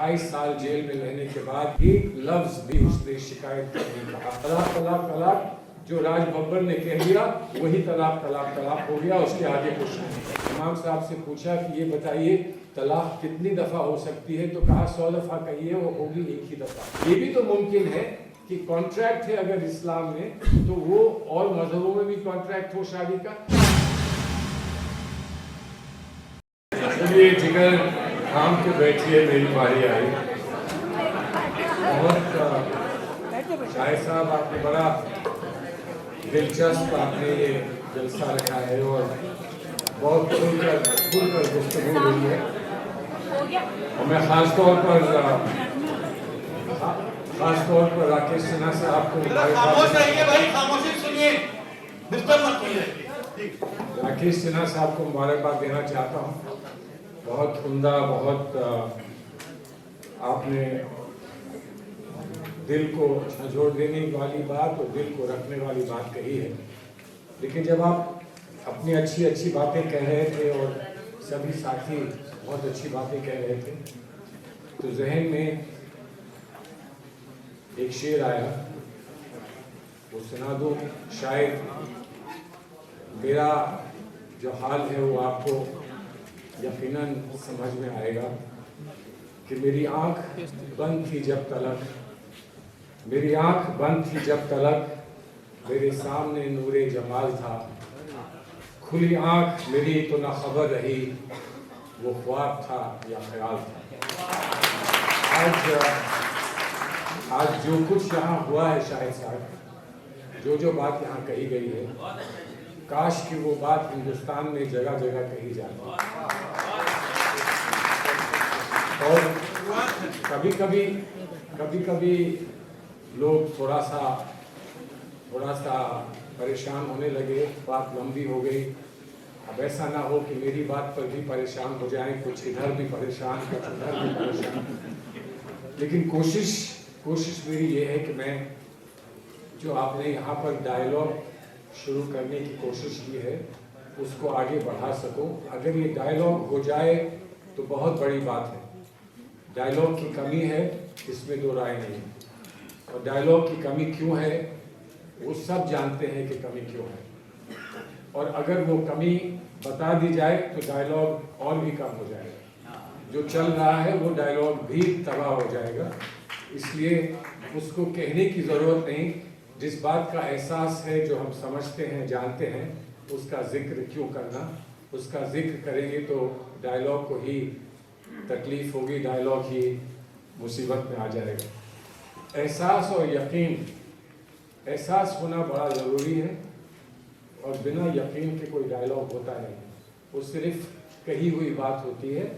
28 साल जेल में रहने के बाद एक लफ्ज भी उसने शिकायत का नहीं कहा। तलाक तलाक तलाक जो राज बब्बर ने कह दिया वही तलाक तलाक तलाक हो गया, उसके आगे कुछ नहीं। इमाम साहब से पूछा कि ये बताइए तलाक कितनी दफ़ा हो सकती है, तो कहा 100 दफ़ा कहिए, वो होगी एक ही दफ़ा। ये भी तो मुमकिन है कि कॉन्ट्रैक्ट है अगर इस्लाम में, तो वो और मजहबों में भी कॉन्ट्रैक्ट हो शादी का। चलिए जिगर थाम के बैठिए, मेरी बारी आई। बहुत शाहिद साहब आपने बड़ा दिलचस्प आपने ये जलसा रखा है और बहुत खुलकर गुफ्तगू हुई है। और मैं ख़ास तौर पर राकेश सिन्हा साहब को राकेश सिन्हा साहब को मुबारकबाद देना चाहता हूँ। बहुत उम्दा, बहुत आपने दिल को झंझोड़ देने वाली बात और दिल को रखने वाली बात कही है। लेकिन जब आप अपनी अच्छी अच्छी बातें कह रहे थे और सभी साथी बहुत अच्छी बातें कह रहे थे, तो जहन में एक शेर आया, वो सुना दूं। शायद मेरा जो हाल है वो आपको यकीनन समझ में आएगा कि मेरी आंख बंद थी जब तलक, मेरी आंख बंद थी जब तलक मेरे सामने नूरे जमाल था। खुली आंख मेरी तो ना खबर रही वो ख्वाब था या ख्याल था। आज जो कुछ यहाँ हुआ है शाहिद साहब, जो बात यहाँ कही गई है, काश कि वो बात हिंदुस्तान में जगह जगह कही जाती। और कभी कभी लोग थोड़ा सा परेशान होने लगे, बात लंबी हो गई। अब ऐसा ना हो कि मेरी बात पर भी परेशान हो जाएं, कुछ इधर भी परेशान, कुछ उधर भी परेशान। लेकिन कोशिश मेरी ये है कि मैं जो आपने यहाँ पर डायलॉग शुरू करने की कोशिश की है उसको आगे बढ़ा सकूं। अगर ये डायलॉग हो जाए तो बहुत बड़ी बात है। डायलॉग की कमी है, इसमें दो राय नहीं। और डायलॉग की कमी क्यों है वो सब जानते हैं कि कमी क्यों है। और अगर वो कमी बता दी जाए तो डायलॉग और भी कम हो जाएगा। जो चल रहा है वो डायलॉग भी तबाह हो जाएगा। इसलिए उसको कहने की ज़रूरत नहीं। जिस बात का एहसास है, जो हम समझते हैं, जानते हैं, उसका जिक्र क्यों करना। उसका जिक्र करेंगे तो डायलॉग को ही तकलीफ होगी, डायलॉग ही मुसीबत में आ जाएगा। एहसास और यकीन, एहसास होना बड़ा ज़रूरी है और बिना यकीन के कोई डायलॉग होता नहीं। वो सिर्फ कही हुई बात होती है,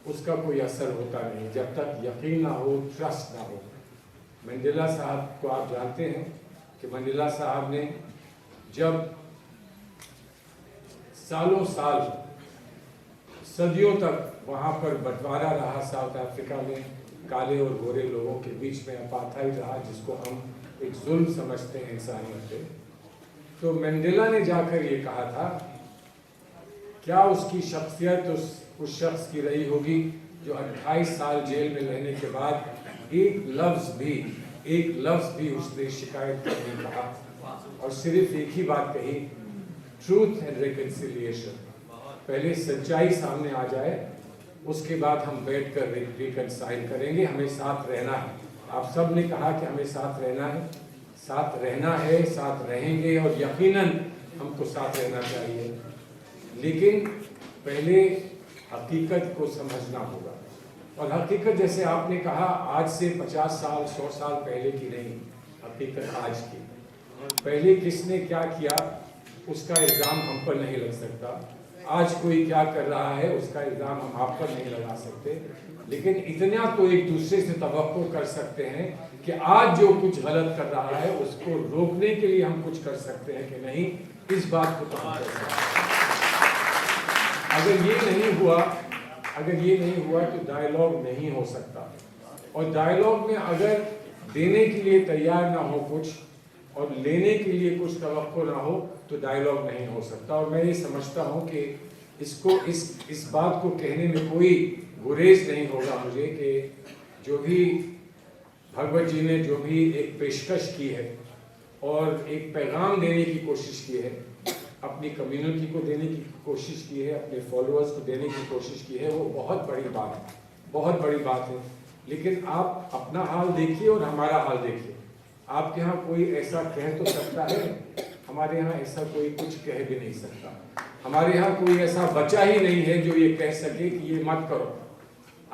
उसका कोई असर होता नहीं जब तक यकीन ना हो, ट्रस्ट ना हो। मंडेला साहब को आप जानते हैं कि मंडेला साहब ने जब सालों साल, सदियों तक वहाँ पर बंटवारा रहा साउथ अफ्रीका में, काले और गोरे लोगों के बीच में अपार्थाइड रहा, जिसको हम एक जुल्म समझते हैं इंसानियत पे, तो मंडेला ने जाकर ये कहा था, क्या उसकी शख्सियत उस शख्स की रही होगी जो 28 साल जेल में रहने के बाद एक लफ्ज भी उसने शिकायत का नहीं कहा और सिर्फ एक ही बात कही, ट्रूथ एंड रिकन्सिलिएशन। पहले सच्चाई सामने आ जाए, उसके बाद हम बैठकर रिकन्साइल करेंगे। हमें साथ रहना है। आप सब ने कहा कि हमें साथ रहना है, साथ रहेंगे और यकीनन हमको साथ रहना चाहिए। लेकिन पहले हकीकत को समझना होगा। और हकीकत, जैसे आपने कहा, आज से 50 साल 100 साल पहले की नहीं, हकीकत आज की। पहले किसने क्या किया उसका इल्ज़ाम हम पर नहीं लग सकता। आज कोई क्या कर रहा है उसका इल्ज़ाम हम आप पर नहीं लगा सकते। लेकिन इतना तो एक दूसरे से तवक्को कर सकते हैं कि आज जो कुछ गलत कर रहा है उसको रोकने के लिए हम कुछ कर सकते हैं कि नहीं, इस बात को तो हम कर सकते हैं। अगर ये नहीं हुआ तो डायलॉग नहीं हो सकता। और डायलॉग में अगर देने के लिए तैयार ना हो कुछ और लेने के लिए कुछ तवक्को ना हो तो डायलॉग नहीं हो सकता। और मैं ये समझता हूँ कि इसको इस बात को कहने में कोई गुरेज नहीं होगा मुझे कि जो भी भगवत जी ने जो भी एक पेशकश की है और एक पैगाम देने की कोशिश की है, अपनी कम्युनिटी को देने की कोशिश की है, अपने फॉलोअर्स को देने की कोशिश की है, वो बहुत बड़ी बात है, बहुत बड़ी बात है। लेकिन आप अपना हाल देखिए और हमारा हाल देखिए। आपके यहाँ कोई ऐसा कह तो सकता है, हमारे यहाँ ऐसा कोई कुछ कह भी नहीं सकता। हमारे यहाँ कोई ऐसा बचा ही नहीं है जो ये कह सके कि ये मत करो।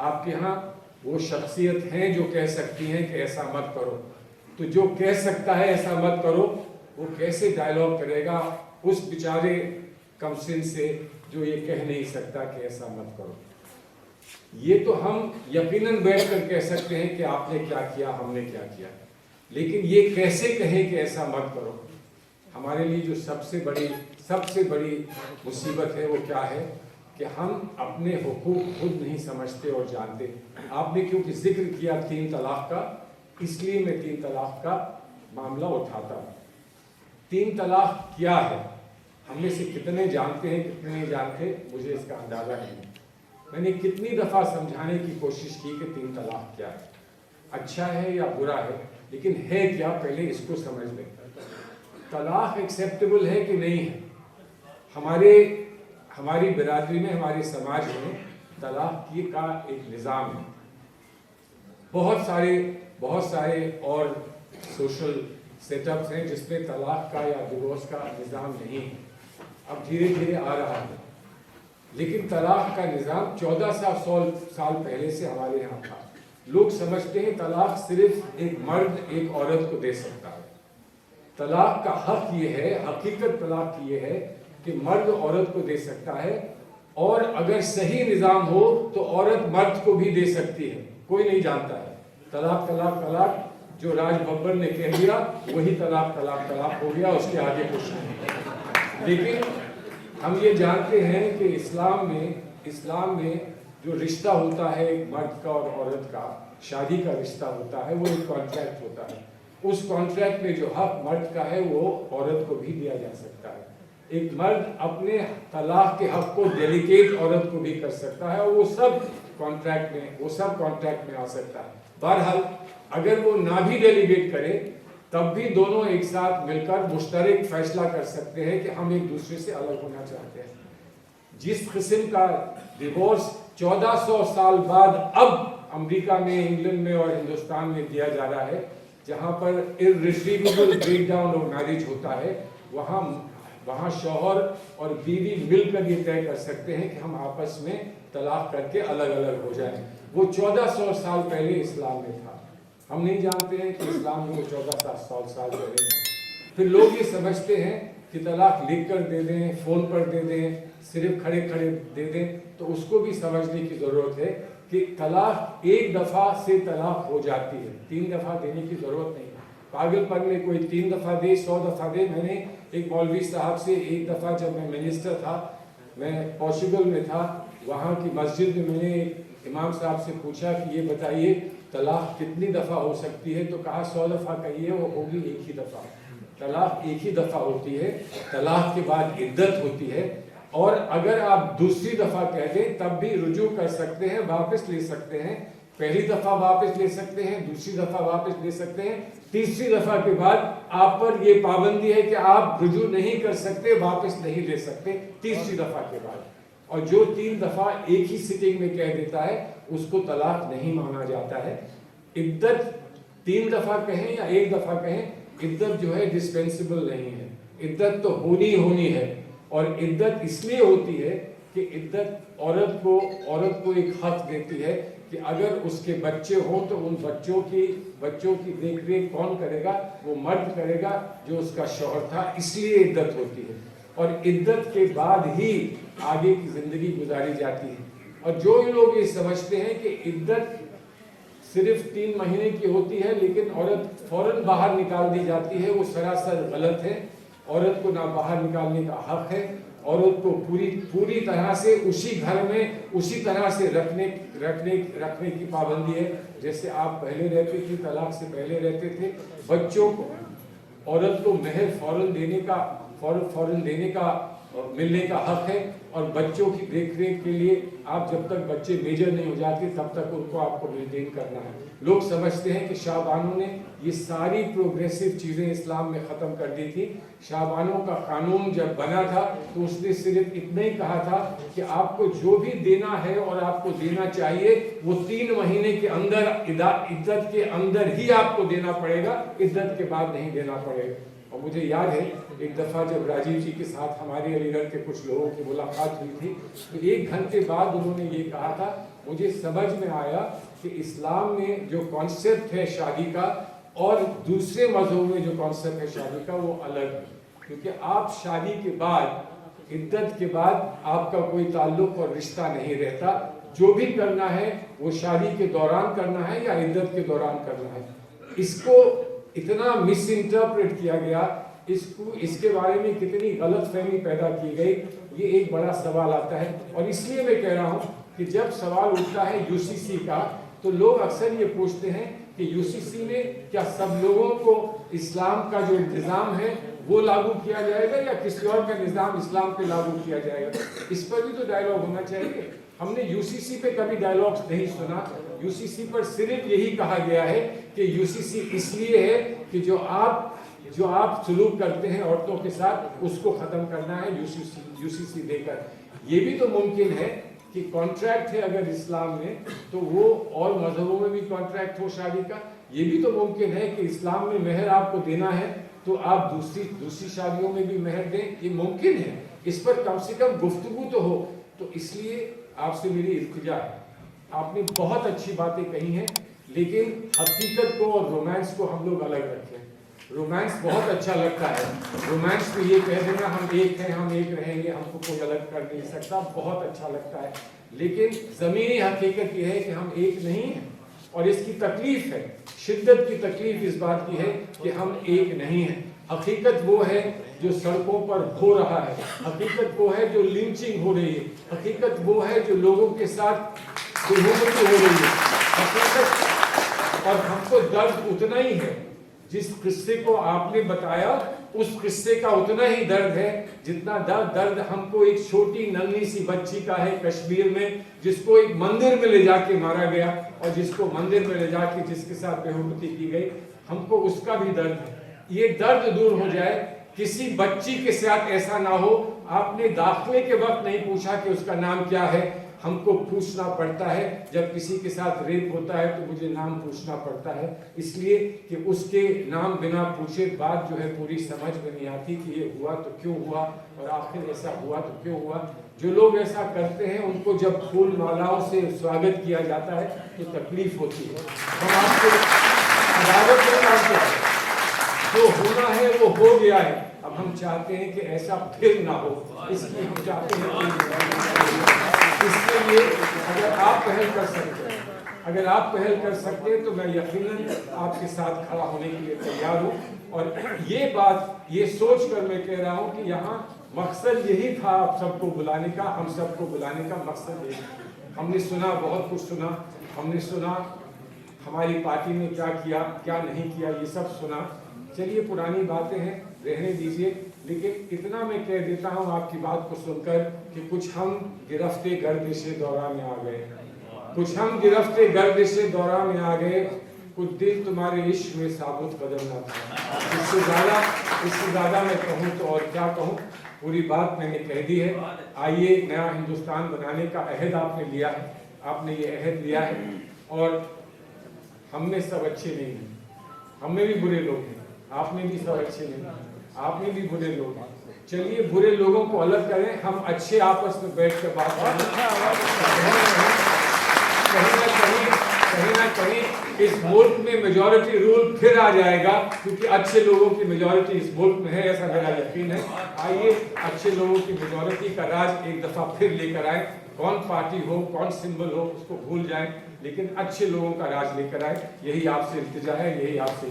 आपके यहाँ वो शख्सियत हैं जो कह सकती हैं कि ऐसा मत करो। तो जो कह सकता है ऐसा मत करो, वो कैसे डायलॉग करेगा उस बेचारे कमसिन से जो ये कह नहीं सकता कि ऐसा मत करो। ये तो हम यकीनन बैठ कर कह सकते हैं कि आपने क्या किया, हमने क्या किया, लेकिन ये कैसे कहें कि ऐसा मत करो। हमारे लिए जो सबसे बड़ी मुसीबत है वो क्या है कि हम अपने हुकूक खुद नहीं समझते और जानते। आपने क्योंकि जिक्र किया 3 तलाक का, इसलिए मैं 3 तलाक का मामला उठाता हूँ। 3 तलाक क्या है, हम में से कितने जानते हैं, कितने नहीं जानते, मुझे इसका अंदाजा नहीं। मैंने कितनी दफ़ा समझाने की कोशिश की कि 3 तलाक क्या है, अच्छा है या बुरा है, लेकिन है क्या, पहले इसको समझ लें। तलाक एक्सेप्टेबल है कि नहीं है। हमारी बिरादरी में, हमारे समाज में तलाक की का एक निज़ाम है। बहुत सारे और सोशल सेटअप्स हैं जिसमें तलाक का या डिवोर्स का निज़ाम नहीं है। अब धीरे धीरे आ रहा है, लेकिन तलाक का निज़ाम 1400 साल पहले से हमारे यहाँ था। लोग समझते हैं तलाक सिर्फ एक मर्द एक औरत को दे सकता है। तलाक का हक ये है, हकीकत तलाक ये है कि मर्द औरत को दे सकता है, और अगर सही निज़ाम हो तो औरत मर्द को भी दे सकती है। कोई नहीं जानता है। तलाक तलाक तलाक जो राज बब्बर ने कह दिया वही तलाक तलाक तलाक हो गया, उसके आगे कुछ नहीं। लेकिन हम ये जानते हैं कि इस्लाम में जो रिश्ता होता है एक मर्द का और औरत का, शादी का रिश्ता होता है, वो एक कॉन्ट्रैक्ट होता है। उस कॉन्ट्रैक्ट में जो हक मर्द का है वो औरत को भी दिया जा सकता है। एक मर्द अपने तलाक के हक को डेलीगेट औरत को भी कर सकता है, और वो सब कॉन्ट्रैक्ट में आ सकता है। बहरहाल अगर वो ना भी डेलीगेट करे तब भी दोनों एक साथ मिलकर मुश्तरक फैसला कर सकते हैं कि हम एक दूसरे से अलग होना चाहते हैं। जिस किस्म का डिवोर्स 1400 साल बाद अब अमेरिका में, इंग्लैंड में और हिंदुस्तान में दिया जा रहा है, जहां पर इर्रिट्रीवेबल ब्रेकडाउन ऑफ मैरिज होता है, वहां शौहर और बीवी मिलकर ये तय कर सकते हैं कि हम आपस में तलाक करके अलग अलग हो जाएं। वो 1400 साल पहले इस्लाम में था। हम नहीं जानते हैं कि इस्लाम में वो 1400 साल पहले था। फिर लोग ये समझते हैं कि तलाक लिख कर दे दें, फ़ोन पर दे दें, सिर्फ खड़े खड़े दे दें। तो उसको भी समझने की ज़रूरत है कि तलाक एक दफ़ा से तलाक हो जाती है, 3 दफ़ा देने की ज़रूरत नहीं। पागलपन में कोई 3 दफ़ा दे, 100 दफ़ा दे। मैंने एक मौलवी साहब से एक दफ़ा, जब मैं मिनिस्टर था, मैं पोर्चुगल में था, वहाँ की मस्जिद में मैंने इमाम साहब से पूछा कि ये बताइए तलाक कितनी दफ़ा हो सकती है। तो कहा 100 दफ़ा कहिए, वो होगी एक ही दफ़ा। तलाक एक ही दफ़ा होती है। तलाक के बाद इद्दत होती है, और अगर आप दूसरी दफ़ा कह दें तब भी रुजू कर सकते हैं, वापस ले सकते हैं। पहली दफ़ा वापस ले सकते हैं, दूसरी दफ़ा वापस ले सकते हैं, तीसरी दफ़ा के बाद आप पर ये पाबंदी है कि आप रुजू नहीं कर सकते, वापस नहीं ले सकते तीसरी दफ़ा के बाद। और जो 3 दफ़ा एक ही सिटिंग में कह देता है उसको तलाक नहीं माना जाता है। इद्दत 3 दफ़ा कहें या एक दफ़ा कहें, इद्दत जो है डिस्पेंसिबल नहीं है। इद्दत तो होनी है, और इद्दत इसलिए होती है कि इद्दत औरत को एक हक देती है कि अगर उसके बच्चे हों तो उन बच्चों की देखरेख कौन करेगा? वो मर्द करेगा जो उसका शौहर था। इसलिए इद्दत होती है, और इद्दत के बाद ही आगे की जिंदगी गुजारी जाती है। और जो लोग ये समझते हैं कि इद्दत सिर्फ 3 महीने की होती है लेकिन औरत फौरन बाहर निकाल दी जाती है, वो सरासर गलत है। औरत को ना बाहर निकालने का हक है। औरत को पूरी तरह से उसी घर में उसी तरह से रखने की पाबंदी है जैसे आप पहले रहते थे, तलाक से पहले रहते थे। बच्चों को, औरत को महर फौरन देने का मिलने का हक है। اور بچوں کی دیکھ ریکھ کے لیے آپ جب تک بچے میجر نہیں ہو جاتے تب تک ان کو آپ کو مینٹین کرنا ہے. لوگ سمجھتے ہیں کہ شاہبانوں نے یہ ساری پروگریسو چیزیں اسلام میں ختم کر دی تھی. شاہبانوں کا قانون جب بنا تھا تو اس نے صرف اتنا ہی کہا تھا کہ آپ کو جو بھی دینا ہے اور آپ کو دینا چاہیے وہ 3 مہینے کے اندر عدت کے اندر ہی آپ کو دینا پڑے گا، عدت کے بعد نہیں دینا پڑے گا. اور مجھے یاد ہے ایک دفعہ جب راجیو جی کے ساتھ ہمارے علی گڑھ کے کچھ لوگوں کی ملاقات ہوئی تھی تو 1 گھنٹے بعد انہوں نے یہ کہا تھا، مجھے سمجھ میں آیا کہ اسلام میں جو کانسیپٹ ہے شادی کا اور دوسرے مذہبوں میں جو کانسیپٹ ہے شادی کا وہ الگ ہے. کیونکہ آپ شادی کے بعد، عدت کے بعد آپ کا کوئی تعلق اور رشتہ نہیں رہتا. جو بھی کرنا ہے وہ شادی کے دوران کرنا ہے یا عدت کے دوران کرنا ہے. اس کو اتنا مس انٹرپریٹ کیا گیا، اس کے بارے میں کتنی غلط فہمی پیدا کی گئی، یہ ایک بڑا سوال آتا ہے. اور اس لیے میں کہہ رہا ہوں کہ جب سوال اٹھتا ہے یو سی سی کا تو لوگ اکثر یہ پوچھتے ہیں کہ یو سی سی میں کیا سب لوگوں کو اسلام کا جو انتظام ہے وہ لاگو کیا جائے گا یا کسی اور کا نظام اسلام پہ لاگو کیا جائے گا. اس پر بھی تو ڈائلاگ ہونا چاہیے. ہم نے یو سی سی پہ کبھی ڈائلاگز نہیں سنا. یو سی سی پر صرف یہی کہا گیا ہے کہ یو سی سی اس لیے ہے کہ جو آپ سلوک کرتے ہیں عورتوں کے ساتھ اس کو ختم کرنا ہے یو سی سی دے کر. یہ بھی تو ممکن ہے کہ کانٹریکٹ ہے اگر اسلام میں تو وہ اور مذہبوں میں بھی کانٹریکٹ ہو شادی کا. یہ بھی تو ممکن ہے کہ اسلام میں مہر آپ کو دینا ہے تو آپ دوسری شادیوں میں بھی مہر دیں. یہ ممکن ہے. اس پر کم سے کم گفتگو تو ہو. تو اس لیے آپ سے میری التجا ہے، آپ نے بہت اچھی باتیں کہی ہیں لیکن حقیقت کو اور رومانس کو ہم لوگ الگ رکھیں. رومانس بہت اچھا لگتا ہے. رومانس میں یہ کہہ دینا ہم ایک ہیں، ہم ایک رہیں گے، ہم کو کوئی الگ کر نہیں سکتا، بہت اچھا لگتا ہے. لیکن زمینی حقیقت یہ ہے کہ ہم ایک نہیں ہیں اور اس کی تکلیف ہے، شدت کی تکلیف اس بات کی ہے کہ ہم ایک نہیں ہیں. حقیقت وہ ہے جو سڑکوں پر ہو رہا ہے، حقیقت وہ ہے جو لنچنگ ہو رہی ہے، حقیقت وہ ہے جو لوگوں کے ساتھ بےحرمتی ہو رہی ہے. حقیقت اور ہم کو درد اتنا ہی ہے. جس قصے کو آپ نے بتایا اس قصے کا اتنا ہی درد ہے جتنا درد ہم کو ایک چھوٹی ننھی سی بچی کا ہے کشمیر میں جس کو ایک مندر میں لے جا کے مارا گیا اور جس کو مندر میں لے جا کے جس کے ساتھ بےحرمتی کی گئی. ہم کو اس کا بھی درد ہے. یہ درد دور ہو جائے. کسی بچی کے ساتھ ایسا نہ ہو. آپ نے داخلے کے وقت نہیں پوچھا کہ اس کا نام کیا ہے. ہم کو پوچھنا پڑتا ہے. جب کسی کے ساتھ ریپ ہوتا ہے تو مجھے نام پوچھنا پڑتا ہے اس لیے کہ اس کے نام بنا پوچھے بات جو ہے پوری سمجھ میں نہیں آتی کہ یہ ہوا تو کیوں ہوا اور آخر ایسا ہوا تو کیوں ہوا. جو لوگ ایسا کرتے ہیں ان کو جب پھول مالاؤں سے سواگت کیا جاتا ہے تو تکلیف ہوتی ہے. ہم آپ کو عداوت نہیں مانتے ہیں. جو ہونا ہے وہ ہو گیا ہے. اب ہم چاہتے ہیں کہ ایسا پھر نہ ہو. اس لیے ہم چاہتے ہیں اس کے لیے اگر آپ پہل کر سکتے ہیں تو میں یقیناً آپ کے ساتھ کھڑا ہونے کے لیے تیار ہوں. اور یہ بات یہ سوچ کر میں کہہ رہا ہوں کہ یہاں مقصد یہی تھا آپ سب کو بلانے کا. ہم سب کو بلانے کا مقصد یہی. ہم نے سنا بہت کچھ سنا. ہم نے سنا ہماری پارٹی نے کیا کیا کیا نہیں کیا یہ سب سنا. چلیے پرانی باتیں ہیں رہنے دیجیے. لیکن اتنا میں کہہ دیتا ہوں آپ کی بات کو سن کر کہ کچھ ہم گرفت گردش دورہ میں آ گئے. کچھ دل تمہارے عشق میں ثابت قدم نہ تھا. اس سے زیادہ میں کہوں تو اور کیا کہوں. پوری بات میں نے کہہ دی ہے. آئیے نیا ہندوستان بنانے کا عہد آپ نے لیا ہے. آپ نے یہ عہد لیا ہے اور ہم میں سب اچھے نہیں ہیں. ہم میں بھی برے لوگ ہیں. آپ میں بھی سب اچھے نہیں ہیں. آپ میں بھی برے لوگ ہیں. چلیے برے لوگوں کو الگ کریں. ہم اچھے آپس میں بیٹھ کر بات کریں. کہیں نہ کہیں اس ملک میں میجورٹی رول پھر آ جائے گا کیونکہ اچھے لوگوں کی میجورٹی اس ملک میں ہے. ایسا میرا یقین ہے. آئیے اچھے لوگوں کی میجورٹی کا راج ایک دفعہ پھر لے کر آئے. کون پارٹی ہو کون سمبل ہو اس کو بھول جائیں لیکن اچھے لوگوں کا راج لے کر آئے. یہی آپ سے التجا ہے. یہی آپ سے